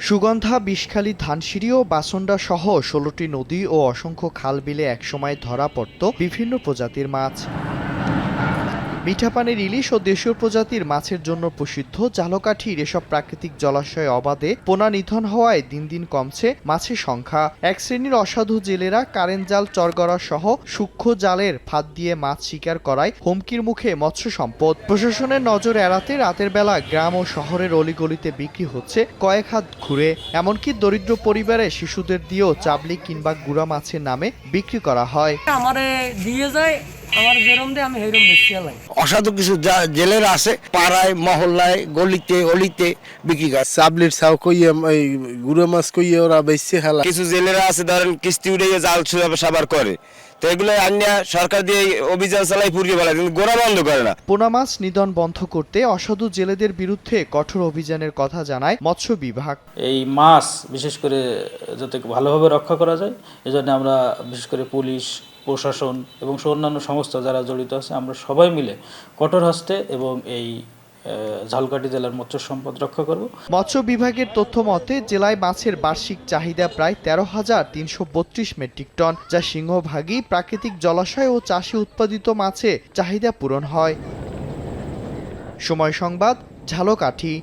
সুগন্ধা, বিষখালী, ধানসিঁড়ি ও বাসন্ডা সহ ১৬টি নদী ও অসংখ্য খাল বিলে একসময় ধরা পড়ত বিভিন্ন প্রজাতির মাছ। মিঠা পানির ইলিশ ও দেশীয় প্রজাতির মাছের জন্য প্রসিদ্ধ ঝালকাঠির এসব প্রাকৃতিক জলাশয় অবাধে পোনা নিধন হওয়ায় দিন দিন কমছে মাছের সংখ্যা। এক শ্রেণীর অসাধু জেলেরা কারেন্ট জাল, চরগড়া সহ সূক্ষ্ম জালের ফাঁদ দিয়ে মাছ শিকার করায় হুমকির মুখে মৎস্য সম্পদ। প্রশাসনের নজর এড়াতে রাতের বেলা গ্রাম ও শহরের অলিগলিতে বিক্রি হচ্ছে কয়েক হাত ঘুরে। এমনকি দরিদ্র পরিবারের শিশুদের দিয়েও চাবলি কিংবা গুড়া মাছের নামে বিক্রি করা হয়। আমারে দিয়ে যায়, আমার যেরম দিয়ে আমি সেইরম বেশি আলাই। অসাধু কিছু জেলেরা আছে, পাড়ায় মহল্লায় গলিতে অলিতে বিক্রি করে। চাবলির ছাও কইয়ে এই গুঁড়ো মাছ কইয়ে ওরা বেশি খেলা। কিছু জেলেরা আছে ধরেন কিস্তি উঠে জাল সাবার করে, তো এগুলো আনিয়া সরকার দিয়ে অভিযান চালাই পুড়িয়ে ফেলা, কিন্তু গোড়া বন্ধ করে না। পোনা মাছ নিধন বন্ধ করতে অসাধু জেলেদের বিরুদ্ধে কঠোর অভিযানের কথা জানায় মৎস্য বিভাগ। এই মাছ বিশেষ করে যাতে ভালোভাবে রক্ষা করা যায়, এজন্য আমরা বিশেষ করে পুলিশ, প্রশাসন এবং অন্যান্য সংস্থা যারা জড়িত আছে, আমরা সবাই মিলে কঠোর হস্তে এবং এই ঝালকাঠি জেলার মৎস্য সম্পদ রক্ষা করব। মৎস্য বিভাগের তথ্য মতে জেলায় মাছের বার্ষিক চাহিদা প্রায় ১৩,৩৩২ মেট্রিক টন, যা সিংহভাগই প্রাকৃতিক জলাশয় ও চাষে উৎপাদিত মাছে চাহিদা পূরণ হয়। সময় সংবাদ, ঝালকাঠি।